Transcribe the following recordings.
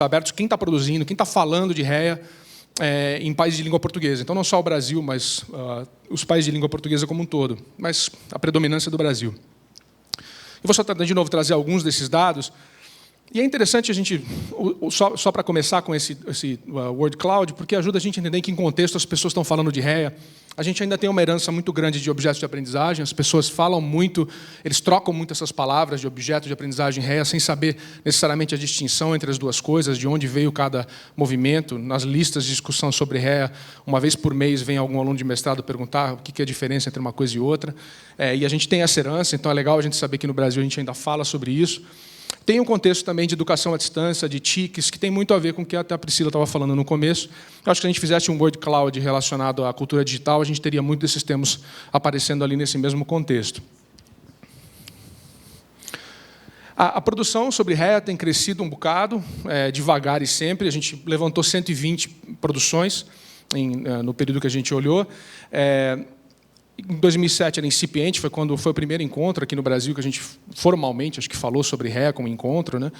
abertos, quem está produzindo, quem está falando de REA em países de língua portuguesa. Então, não só o Brasil, mas os países de língua portuguesa como um todo, mas a predominância do Brasil. Eu vou só, de novo, trazer alguns desses dados. E é interessante a gente, só para começar com esse word cloud, porque ajuda a gente a entender em que contexto as pessoas estão falando de REA. A gente ainda tem uma herança muito grande de objetos de aprendizagem, as pessoas falam muito, eles trocam muito essas palavras de objeto de aprendizagem REA, sem saber necessariamente a distinção entre as duas coisas, de onde veio cada movimento. Nas listas de discussão sobre REA, uma vez por mês vem algum aluno de mestrado perguntar o que é a diferença entre uma coisa e outra. E a gente tem essa herança, então é legal a gente saber que no Brasil a gente ainda fala sobre isso. Tem um contexto também de educação à distância, de TICs, que tem muito a ver com o que até a Priscila estava falando no começo. Eu acho que se a gente fizesse um word cloud relacionado à cultura digital, a gente teria muito desses termos aparecendo ali nesse mesmo contexto. A produção sobre REA tem crescido um bocado, devagar e sempre. A gente levantou 120 produções no período que a gente olhou. Em 2007 era incipiente, foi quando foi o primeiro encontro aqui no Brasil que a gente formalmente, acho que falou sobre REA como encontro, né?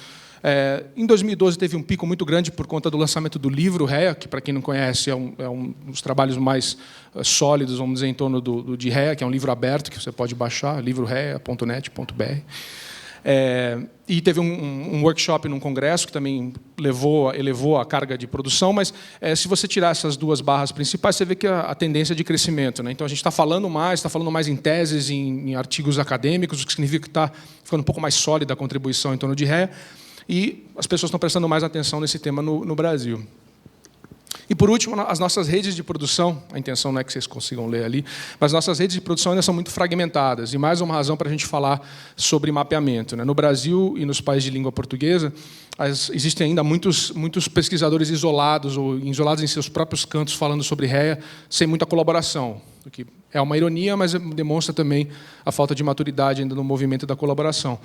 Em 2012 teve um pico muito grande por conta do lançamento do livro REA, que, para quem não conhece, é um dos trabalhos mais sólidos, vamos dizer, em torno de REA, que é um livro aberto que você pode baixar, livrorea.net.br. E teve um workshop num congresso que também elevou a carga de produção, mas se você tirar essas duas barras principais, você vê que a tendência é de crescimento, né? Então, a gente está falando mais em teses, em artigos acadêmicos, o que significa que está ficando um pouco mais sólida a contribuição em torno de REA, e as pessoas estão prestando mais atenção nesse tema no Brasil. E, por último, as nossas redes de produção, a intenção não é que vocês consigam ler ali, mas nossas redes de produção ainda são muito fragmentadas, e mais uma razão para a gente falar sobre mapeamento, né? No Brasil e nos países de língua portuguesa, existem ainda muitos pesquisadores isolados, ou isolados em seus próprios cantos, falando sobre REA, sem muita colaboração, o que é uma ironia, mas demonstra também a falta de maturidade ainda no movimento da colaboração.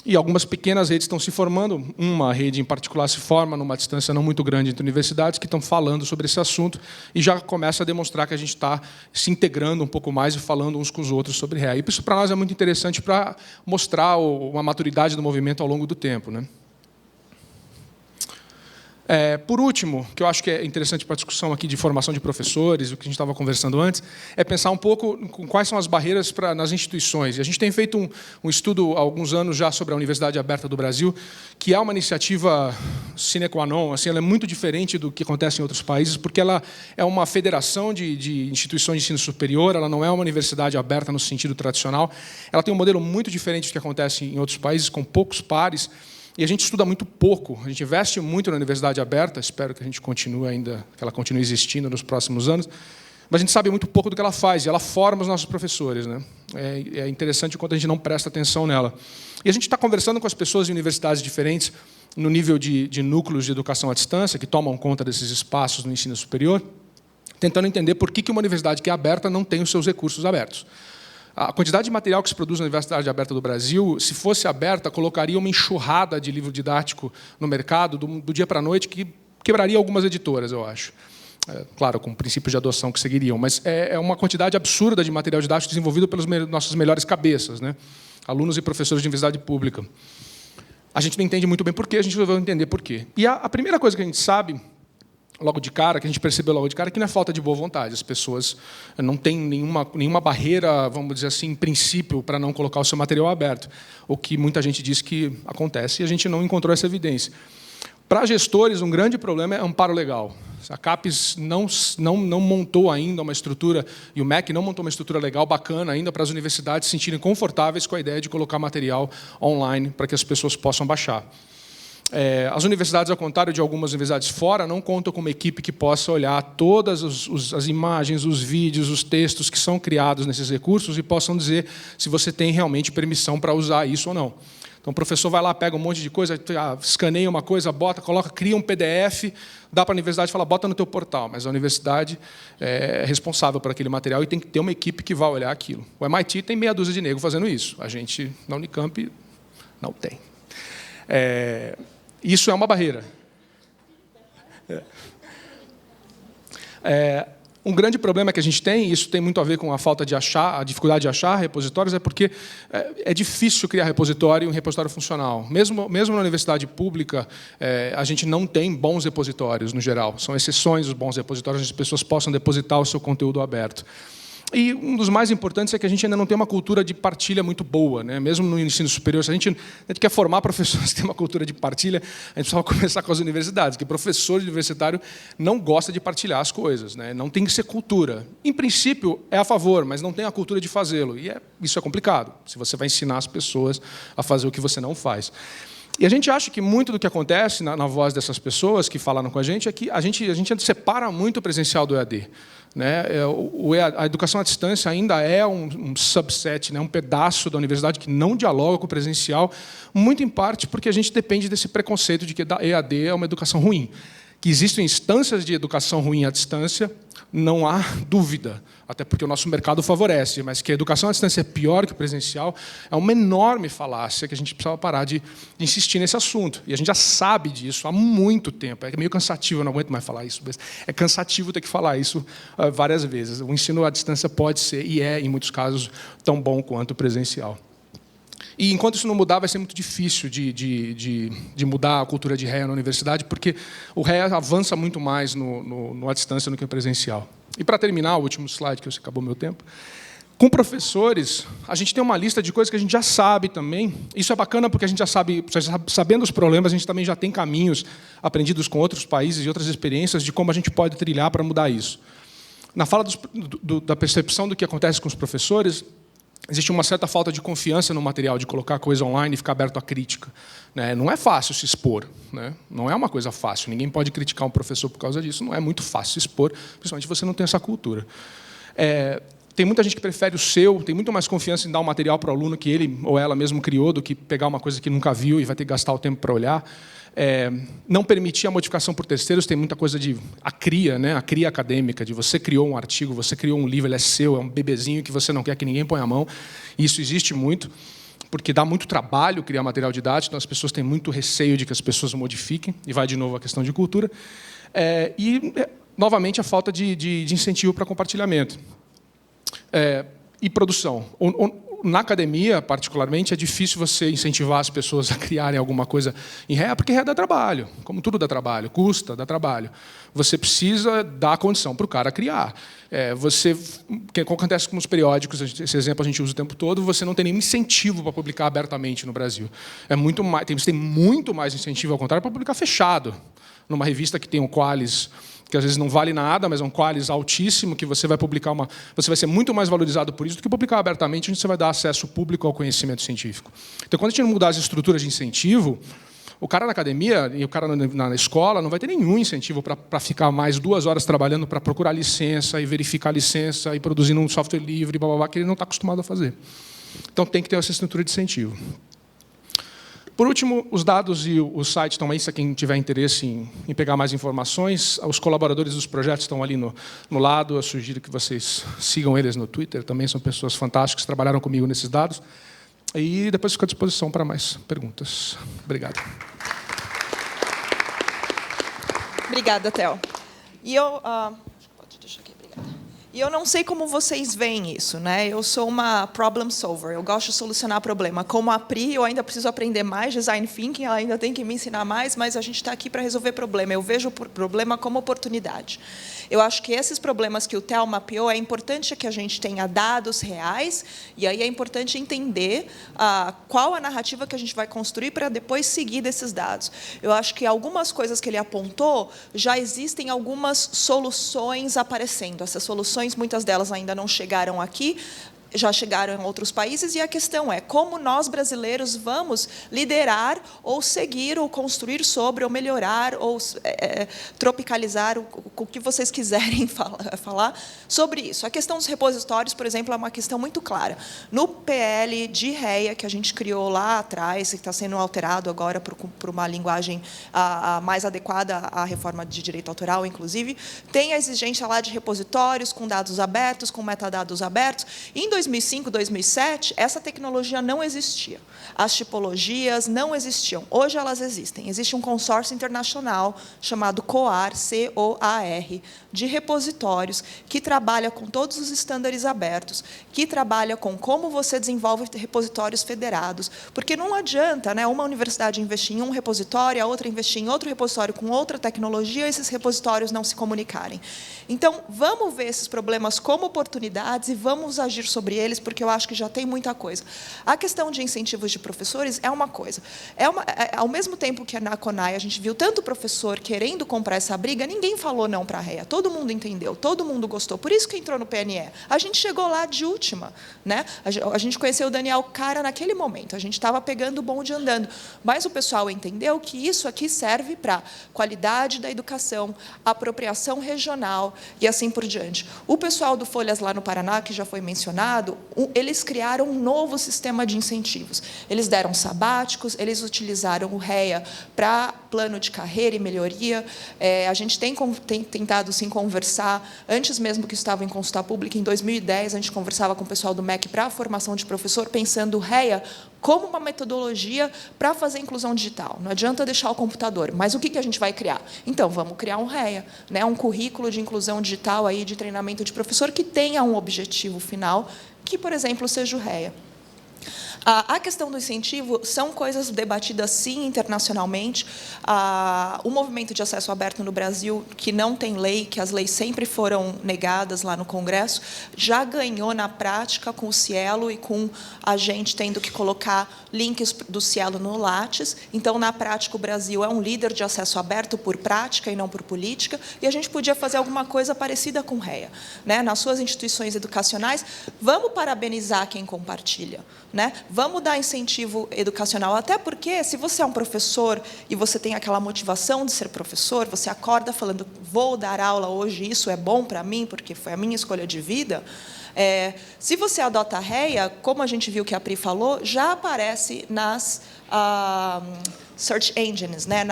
E algumas pequenas redes estão se formando. Uma rede em particular se forma numa distância não muito grande entre universidades que estão falando sobre esse assunto e já começa a demonstrar que a gente está se integrando um pouco mais e falando uns com os outros sobre REA. E isso para nós é muito interessante para mostrar uma maturidade do movimento ao longo do tempo, né? Por último, que eu acho que é interessante para a discussão aqui de formação de professores, o que a gente estava conversando antes, é pensar um pouco com quais são as barreiras nas instituições. E a gente tem feito um estudo há alguns anos já sobre a Universidade Aberta do Brasil, que é uma iniciativa sine qua non, assim, ela é muito diferente do que acontece em outros países, porque ela é uma federação de instituições de ensino superior, ela não é uma universidade aberta no sentido tradicional, ela tem um modelo muito diferente do que acontece em outros países, com poucos pares. E a gente estuda muito pouco, a gente investe muito na Universidade Aberta, espero que a gente continue ainda, que ela continue existindo nos próximos anos, mas a gente sabe muito pouco do que ela faz, e ela forma os nossos professores, né? É interessante o quanto a gente não presta atenção nela. E a gente está conversando com as pessoas de universidades diferentes, no nível de núcleos de educação à distância, que tomam conta desses espaços no ensino superior, tentando entender por que uma universidade que é aberta não tem os seus recursos abertos. A quantidade de material que se produz na Universidade Aberta do Brasil, se fosse aberta, colocaria uma enxurrada de livro didático no mercado do dia para a noite, que quebraria algumas editoras, eu acho. Claro, com princípios de adoção que seguiriam, mas é uma quantidade absurda de material didático desenvolvido pelas nossas melhores cabeças, né? Alunos e professores de universidade pública. A gente não entende muito bem por quê, a gente vai entender por quê. E a primeira coisa que a gente sabe, logo de cara, que a gente percebeu logo de cara, que não é falta de boa vontade. As pessoas não têm nenhuma barreira, vamos dizer assim, em princípio, para não colocar o seu material aberto. O que muita gente diz que acontece e a gente não encontrou essa evidência. Para gestores, um grande problema é amparo legal. A CAPES não montou ainda uma estrutura, e o MEC não montou uma estrutura legal bacana ainda para as universidades se sentirem confortáveis com a ideia de colocar material online para que as pessoas possam baixar. As universidades, ao contrário de algumas universidades fora, não contam com uma equipe que possa olhar todas as imagens, os vídeos, os textos que são criados nesses recursos e possam dizer se você tem realmente permissão para usar isso ou não. Então, o professor vai lá, pega um monte de coisa, escaneia uma coisa, bota, coloca, cria um PDF, dá para a universidade e fala, bota no teu portal. Mas a universidade é responsável por aquele material e tem que ter uma equipe que vai olhar aquilo. O MIT tem meia dúzia de negros fazendo isso. A gente, na Unicamp, não tem. Isso é uma barreira. Um grande problema que a gente tem, e isso tem muito a ver com a falta de achar, a dificuldade de achar repositórios, é porque é difícil criar repositório e um repositório funcional. Mesmo na universidade pública, a gente não tem bons repositórios, no geral. São exceções os bons repositórios, onde as pessoas possam depositar o seu conteúdo aberto. E um dos mais importantes é que a gente ainda não tem uma cultura de partilha muito boa, né? Mesmo no ensino superior. Se a gente quer formar professores que têm uma cultura de partilha, a gente precisa começar com as universidades, porque professor universitário não gosta de partilhar as coisas, né? Não tem que ser cultura. Em princípio, é a favor, mas não tem a cultura de fazê-lo. E isso é complicado, se você vai ensinar as pessoas a fazer o que você não faz. E a gente acha que muito do que acontece na voz dessas pessoas que falaram com a gente é que a gente separa muito o presencial do EAD. Né? A educação à distância ainda é um subset, né? Um pedaço da universidade que não dialoga com o presencial, muito em parte porque a gente depende desse preconceito de que a EAD é uma educação ruim. Que existem instâncias de educação ruim à distância, não há dúvida, até porque o nosso mercado favorece, mas que a educação à distância é pior que o presencial é uma enorme falácia que a gente precisava parar de insistir nesse assunto. E a gente já sabe disso há muito tempo. É meio cansativo, eu não aguento mais falar isso, mas é cansativo ter que falar isso várias vezes. O ensino à distância pode ser, e é, em muitos casos, tão bom quanto o presencial. E enquanto isso não mudar, vai ser muito difícil de mudar a cultura de REA na universidade, porque o REA avança muito mais no à distância do que no presencial. E, para terminar, o último slide, que acabou o meu tempo, com professores, a gente tem uma lista de coisas que a gente já sabe também. Isso é bacana porque a gente já sabe, sabendo os problemas, a gente também já tem caminhos aprendidos com outros países e outras experiências de como a gente pode trilhar para mudar isso. Na fala da percepção do que acontece com os professores, existe uma certa falta de confiança no material, de colocar coisa online e ficar aberto à crítica. Não é fácil se expor. Não é uma coisa fácil. Ninguém pode criticar um professor por causa disso. Não é muito fácil se expor, principalmente se você não tem essa cultura. Tem muita gente que prefere o seu, tem muito mais confiança em dar um material para o aluno que ele ou ela mesmo criou do que pegar uma coisa que nunca viu e vai ter que gastar o tempo para olhar. Não permitir a modificação por terceiros, tem muita coisa de a cria acadêmica, de você criou um artigo, você criou um livro, ele é seu, é um bebezinho que você não quer que ninguém ponha a mão. Isso existe muito, porque dá muito trabalho criar material didático, então as pessoas têm muito receio de que as pessoas modifiquem, e vai de novo a questão de cultura. Novamente, a falta de incentivo para compartilhamento. E produção. Na academia, particularmente, é difícil você incentivar as pessoas a criarem alguma coisa em REA, porque REA dá trabalho, como tudo dá trabalho, custa, dá trabalho. Você precisa dar condição para o cara criar. O que acontece com os periódicos, esse exemplo a gente usa o tempo todo, você não tem nenhum incentivo para publicar abertamente no Brasil. Você tem muito mais incentivo, ao contrário, para publicar fechado, numa revista que tem um Qualis, que às vezes não vale nada, mas é um Qualis altíssimo, que você vai publicar você vai ser muito mais valorizado por isso do que publicar abertamente, onde você vai dar acesso público ao conhecimento científico. Então, quando a gente não mudar as estruturas de incentivo, o cara na academia e o cara na escola não vai ter nenhum incentivo para ficar mais 2 horas trabalhando para procurar licença e verificar a licença e produzindo um software livre, blá, blá, blá, que ele não está acostumado a fazer. Então, tem que ter essa estrutura de incentivo. Por último, os dados e o site estão aí, se quem tiver interesse em pegar mais informações. Os colaboradores dos projetos estão ali no lado. Eu sugiro que vocês sigam eles no Twitter. Também são pessoas fantásticas que trabalharam comigo nesses dados. E depois fico à disposição para mais perguntas. Obrigado. Obrigada, Theo. E eu não sei como vocês veem isso, né? Eu sou uma problem solver, eu gosto de solucionar problema. Como a Pri, eu ainda preciso aprender mais design thinking, ela ainda tem que me ensinar mais, mas a gente está aqui para resolver problema. Eu vejo o problema como oportunidade. Eu acho que esses problemas que o Theo mapeou, é importante que a gente tenha dados reais, e aí é importante entender qual a narrativa que a gente vai construir para depois seguir desses dados. Eu acho que algumas coisas que ele apontou, já existem algumas soluções aparecendo. Essas soluções, muitas delas ainda não chegaram aqui, já chegaram em outros países, e a questão é como nós, brasileiros, vamos liderar ou seguir, ou construir sobre, ou melhorar, ou tropicalizar, o que vocês quiserem falar sobre isso. A questão dos repositórios, por exemplo, é uma questão muito clara. No PL de REA, que a gente criou lá atrás, que está sendo alterado agora por uma linguagem mais adequada à reforma de direito autoral, inclusive, tem a exigência lá de repositórios com dados abertos, com metadados abertos. Em 2005, 2007, essa tecnologia não existia. As tipologias não existiam. Hoje elas existem. Existe um consórcio internacional chamado COAR, C-O-A-R, de repositórios, que trabalha com todos os estándares abertos, que trabalha com como você desenvolve repositórios federados. Porque não adianta, né, uma universidade investir em um repositório, a outra investir em outro repositório com outra tecnologia, e esses repositórios não se comunicarem. Então, vamos ver esses problemas como oportunidades e vamos agir sobre eles, porque eu acho que já tem muita coisa. A questão de incentivos de professores é uma coisa. Ao mesmo tempo que na CONAI a gente viu tanto professor querendo comprar essa briga, ninguém falou não para a REA. Todo mundo entendeu, todo mundo gostou. Por isso que entrou no PNE. A gente chegou lá de última, né? A gente conheceu o Daniel Cara naquele momento. A gente estava pegando o bonde andando. Mas o pessoal entendeu que isso aqui serve para qualidade da educação, apropriação regional e assim por diante. O pessoal do Folhas lá no Paraná, que já foi mencionado, eles criaram um novo sistema de incentivos. Eles deram sabáticos, eles utilizaram o REA para plano de carreira e melhoria. A gente tem tentado sim conversar, antes mesmo que estava em consulta pública, em 2010, a gente conversava com o pessoal do MEC para a formação de professor, pensando o REA como uma metodologia para fazer inclusão digital. Não adianta deixar o computador, mas o que a gente vai criar? Então, vamos criar um REA, né, um currículo de inclusão digital, aí, de treinamento de professor, que tenha um objetivo final, que, por exemplo, seja o REA. A questão do incentivo são coisas debatidas, sim, internacionalmente. O movimento de acesso aberto no Brasil, que não tem lei, que as leis sempre foram negadas lá no Congresso, já ganhou na prática com o Cielo e com a gente tendo que colocar links do Cielo no Lattes. Então, na prática, o Brasil é um líder de acesso aberto por prática e não por política, e a gente podia fazer alguma coisa parecida com o REA. Né? Nas suas instituições educacionais, vamos parabenizar quem compartilha. Né? Vamos dar incentivo educacional, até porque, se você é um professor e você tem aquela motivação de ser professor, você acorda falando, vou dar aula hoje, isso é bom para mim, porque foi a minha escolha de vida. Se você adota a REA, como a gente viu que a Pri falou, já aparece nas search engines, né?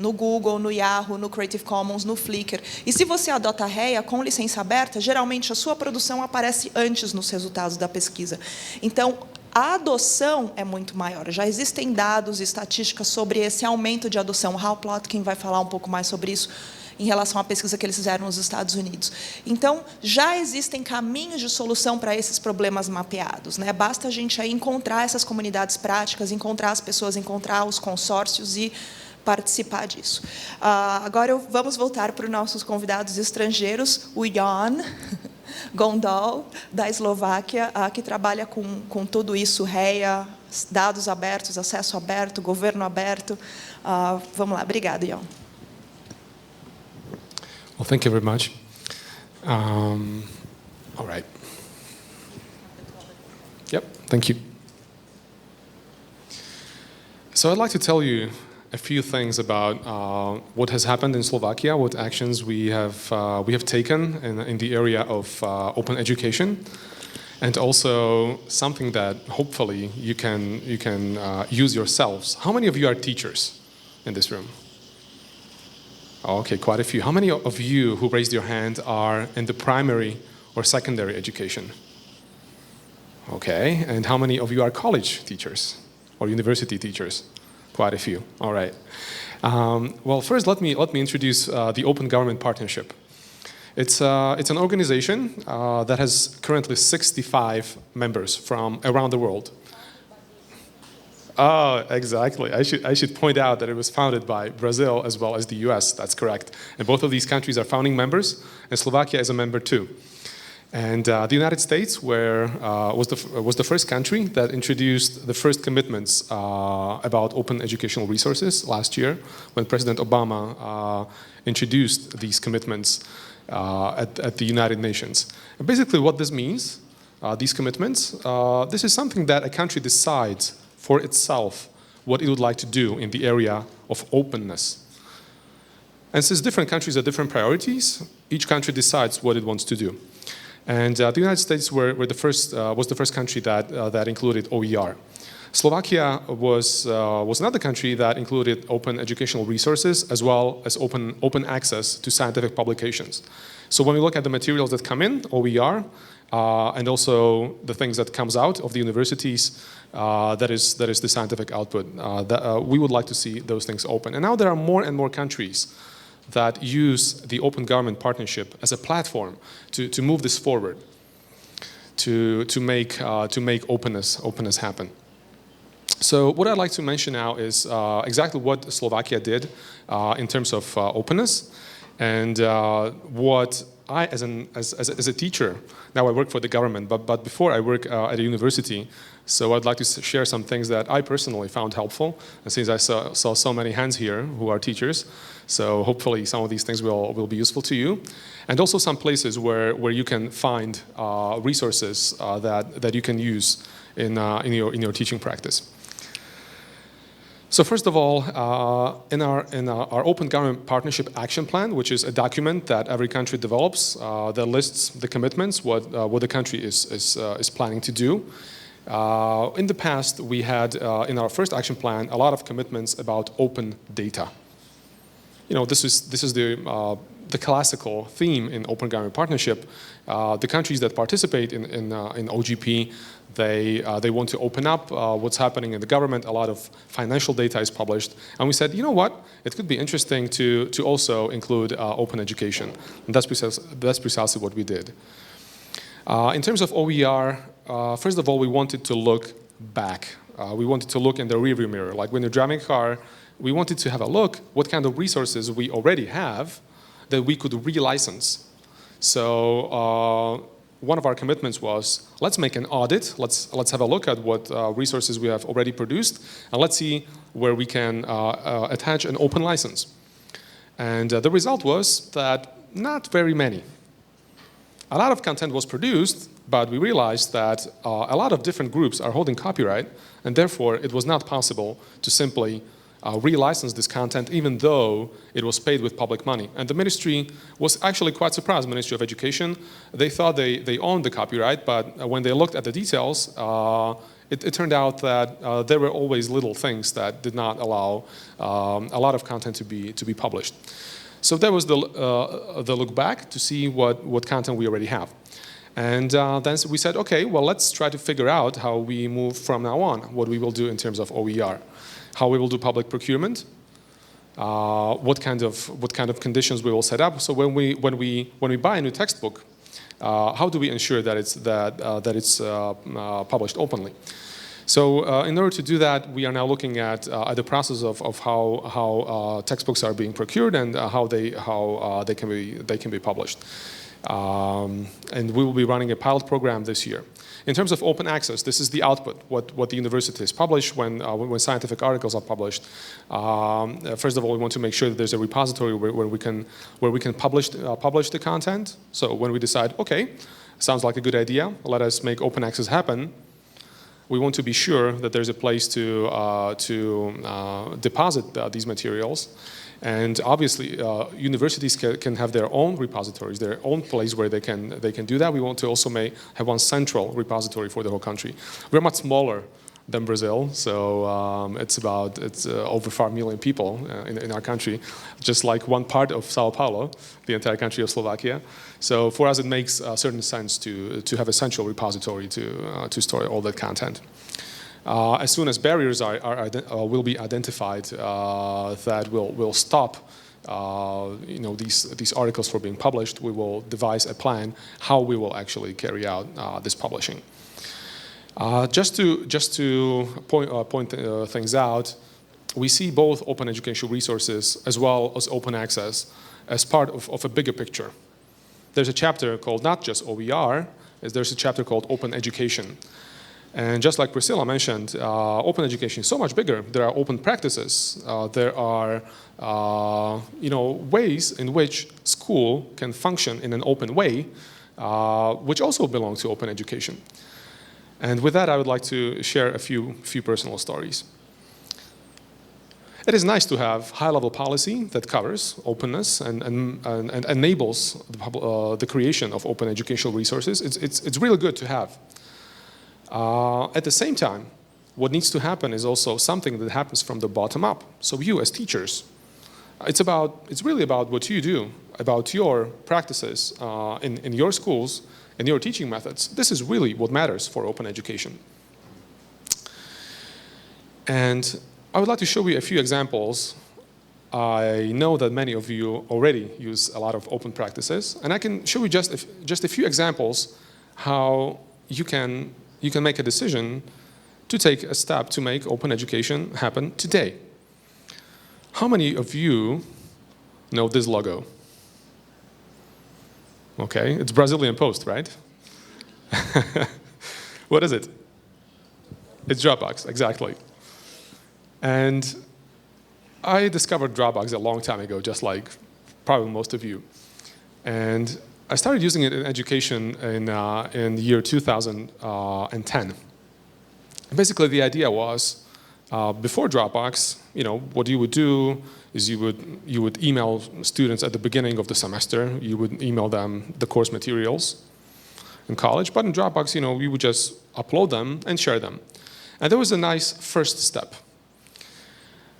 No Google, no Yahoo, no Creative Commons, no Flickr. E se você adota a REA com licença aberta, geralmente a sua produção aparece antes nos resultados da pesquisa. Então, a adoção é muito maior. Já existem dados e estatísticas sobre esse aumento de adoção. O Hal Plotkin vai falar um pouco mais sobre isso em relação à pesquisa que eles fizeram nos Estados Unidos. Então, já existem caminhos de solução para esses problemas mapeados. Né? Basta a gente aí encontrar essas comunidades práticas, encontrar as pessoas, encontrar os consórcios e participar disso. Agora, vamos voltar para os nossos convidados estrangeiros, o Jan Gondal, da Eslováquia, que trabalha com tudo isso, REA, dados abertos, acesso aberto, governo aberto. Vamos lá, obrigada, Jan. Well, thank you very much. All right. Yep, thank you. So I'd like to tell you a few things about what has happened in Slovakia, what actions we have taken in the area of open education, and also something that hopefully you can use yourselves. How many of you are teachers in this room? Okay, quite a few. How many of you who raised your hand are in the primary or secondary education? Okay, and how many of you are college teachers or university teachers? Quite a few. All right. Well, first, let me introduce the Open Government Partnership. It's an organization that has currently 65 members from around the world. Oh, exactly. I should point out that it was founded by Brazil as well as the US. That's correct. And both of these countries are founding members, and Slovakia is a member too. And the United States was the first country that introduced the first commitments about open educational resources last year, when President Obama introduced these commitments at the United Nations. And basically what this means, these commitments, this is something that a country decides for itself what it would like to do in the area of openness. And since different countries have different priorities, each country decides what it wants to do. And the United States was the first country that included OER. Slovakia was another country that included open educational resources as well as open access to scientific publications. So when we look at the materials that come in, OER, and also the things that comes out of the universities, that is the scientific output. We would like to see those things open. And now there are more and more countries that use the Open Government Partnership as a platform to move this forward, to make openness happen. So what I'd like to mention now is exactly what Slovakia did in terms of openness, and what I, as a teacher, now I work for the government, but before I work at a university, so I'd like to share some things that I personally found helpful, and since I saw so many hands here who are teachers, so hopefully some of these things will be useful to you, and also some places where you can find resources that you can use in your teaching practice. So first of all, in our Open Government Partnership Action Plan, which is a document that every country develops that lists the commitments, what the country is planning to do. In the past, we had in our first action plan a lot of commitments about open data. You know, this is the classical theme in Open Government Partnership. The countries that participate in OGP, they want to open up what's happening in the government. A lot of financial data is published. And we said, you know what? It could be interesting to also include open education. And that's precisely what we did. In terms of OER, first of all, we wanted to look back. We wanted to look in the rearview mirror. Like when you're driving a car, we wanted to have a look what kind of resources we already have that we could relicense. So one of our commitments was, let's make an audit, let's have a look at what resources we have already produced, and let's see where we can attach an open license. And the result was that not very many. A lot of content was produced, but we realized that a lot of different groups are holding copyright, and therefore it was not possible to simply relicense this content, even though it was paid with public money. And the ministry was actually quite surprised, Ministry of Education. They thought they owned the copyright, but when they looked at the details, it turned out that there were always little things that did not allow a lot of content to be published. So that was the look back to see what content we already have. And then we said, okay, well, let's try to figure out how we move from now on, what we will do in terms of OER. How we will do public procurement, what kind of conditions we will set up. So when we buy a new textbook, how do we ensure that it's published openly? So in order to do that, we are now looking at the process of how textbooks are being procured and how they can be published. And we will be running a pilot program this year. In terms of open access, this is the output, what the universities publish when scientific articles are published. First of all, we want to make sure that there's a repository where we can publish the content. So when we decide, okay, sounds like a good idea, let us make open access happen, we want to be sure that there's a place to deposit these materials. And obviously, universities can have their own repositories, their own place where they can do that. We want to also have one central repository for the whole country. We're much smaller than Brazil, so it's over 5 million people in our country, just like one part of Sao Paulo, the entire country of Slovakia. So for us, it makes certain sense to have a central repository to store all that content. As soon as barriers will be identified that will stop these articles from being published, we will devise a plan how we will actually carry out this publishing. Just to point things out, we see both open educational resources as well as open access as part of a bigger picture. There's a chapter called not just OER, there's a chapter called Open Education. And just like Priscilla mentioned, open education is so much bigger. There are open practices. There are ways in which school can function in an open way, which also belong to open education. And with that, I would like to share a few personal stories. It is nice to have high-level policy that covers openness and enables the creation of open educational resources. It's really good to have. At the same time, what needs to happen is also something that happens from the bottom up. So you as teachers, it's really about what you do about your practices in your schools and your teaching methods. This is really what matters for open education. And I would like to show you a few examples. I know that many of you already use a lot of open practices, and I can show you just a few examples how you can make a decision to take a step to make open education happen today. How many of you know this logo? Okay, it's Brazilian Post, right? What is it? It's Dropbox, exactly. And I discovered Dropbox a long time ago, just like probably most of you. And I started using it in education in the year 2010. And basically, the idea was, before Dropbox, what you would do is you would email students at the beginning of the semester. You would email them the course materials in college. But in Dropbox, we would just upload them and share them. And that was a nice first step.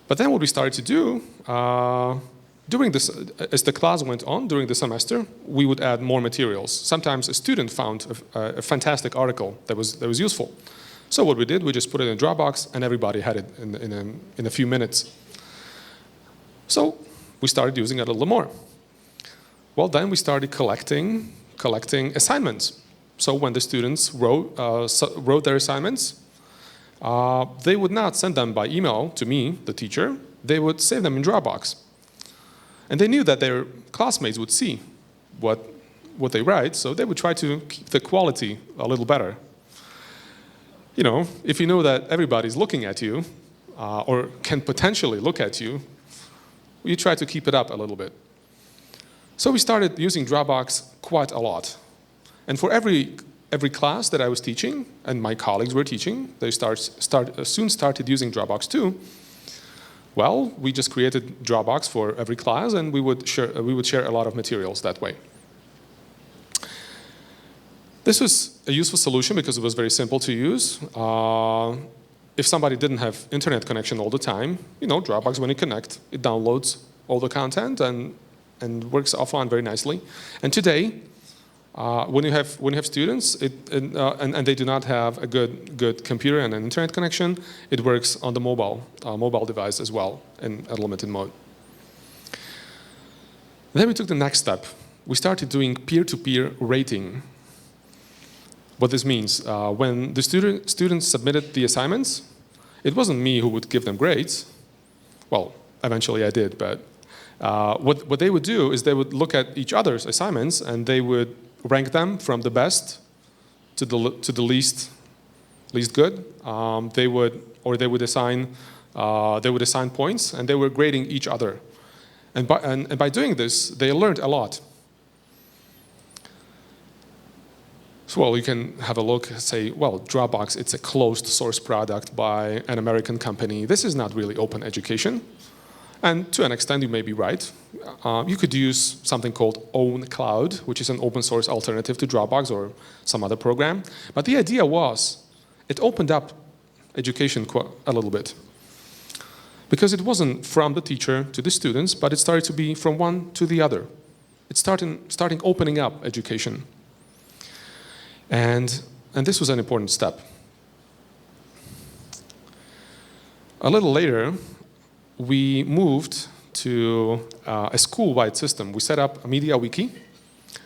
But then what we started to do, as the class went on during the semester, we would add more materials. Sometimes a student found a fantastic article that was useful. So what we did, we just put it in Dropbox, and everybody had it in a few minutes. So we started using it a little more. Well, then we started collecting assignments. So when the students wrote their assignments, they would not send them by email to me, the teacher. They would save them in Dropbox. And they knew that their classmates would see what they write, so they would try to keep the quality a little better. If you know that everybody's looking at you, or can potentially look at you, you try to keep it up a little bit. So we started using Dropbox quite a lot. And for every class that I was teaching, and my colleagues were teaching, they soon started using Dropbox too. Well, we just created Dropbox for every class, and we would share a lot of materials that way. This was a useful solution because it was very simple to use. If somebody didn't have internet connection all the time, Dropbox, when you connect, it downloads all the content and works offline very nicely. And today, when you have students and they do not have a good computer and an internet connection, it works on the mobile device as well in a limited mode. Then we took the next step. We started doing peer-to-peer rating. What this means, when the students submitted the assignments, it wasn't me who would give them grades. Well, eventually I did, but what they would do is they would look at each other's assignments and they would rank them from the best to the least good. They would assign points, and they were grading each other. And by doing this, they learned a lot. So, well, you can have a look, say, well, Dropbox, it's a closed source product by an American company. This is not really open education. And to an extent, you may be right. You could use something called OwnCloud, which is an open source alternative to Dropbox or some other program. But the idea was, it opened up education a little bit. Because it wasn't from the teacher to the students, but it started to be from one to the other. It's starting opening up education. And this was an important step. A little later, we moved to a school-wide system. We set up a MediaWiki,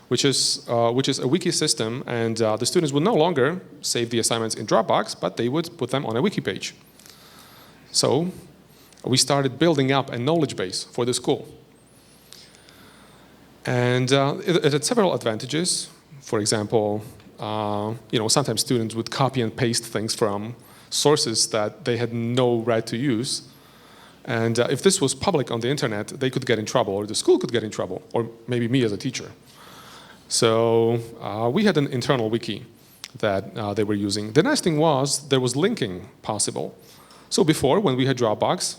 which is a wiki system, and the students would no longer save the assignments in Dropbox, but they would put them on a wiki page. So we started building up a knowledge base for the school. And it had several advantages. For example, sometimes students would copy and paste things from sources that they had no right to use. And if this was public on the internet, they could get in trouble, or the school could get in trouble, or maybe me as a teacher. So we had an internal wiki that they were using. The nice thing was there was linking possible. So before, when we had Dropbox,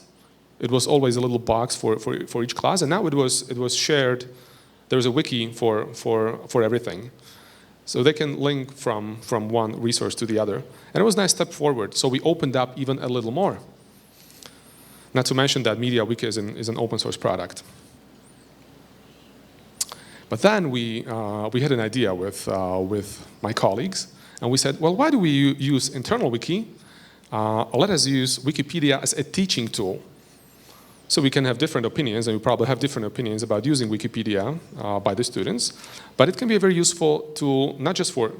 it was always a little box for each class, and now it was shared. There was a wiki for everything. So they can link from one resource to the other. And it was a nice step forward. So we opened up even a little more. Not to mention that MediaWiki is an open source product. But then we had an idea with my colleagues, and we said, well, why do we use internal wiki? Let us use Wikipedia as a teaching tool. So we can have different opinions, and we probably have different opinions about using Wikipedia by the students, but it can be a very useful tool, not just for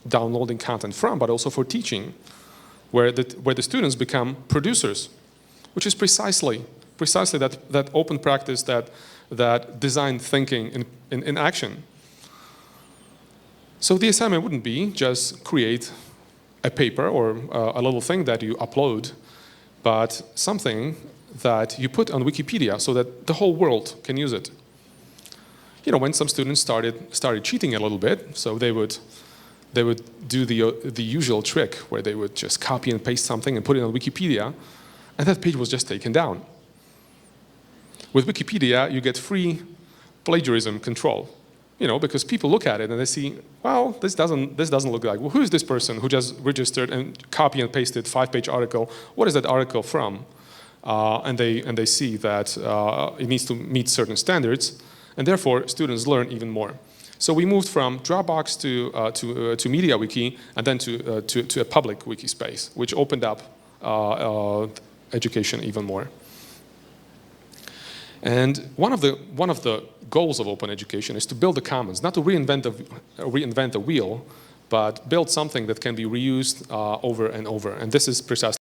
downloading content from, but also for teaching, where the students become producers, which is precisely that open practice, that design thinking in action. So the assignment wouldn't be just create a paper or a little thing that you upload, but something that you put on Wikipedia so that the whole world can use it. You know, when some students started cheating a little bit, so they would do the usual trick where they would just copy and paste something and put it on Wikipedia, and that page was just taken down. With Wikipedia, you get free plagiarism control, you know, because people look at it and they see, well, this doesn't look like, well, who is this person who just registered and copy and pasted 5-page article? What is that article from? And they see that it needs to meet certain standards, and therefore students learn even more. So we moved from Dropbox to MediaWiki, and then to a public wiki space, which opened up education even more. And one of the goals of open education is to build the commons, not to reinvent the wheel, but build something that can be reused over and over. And this is precisely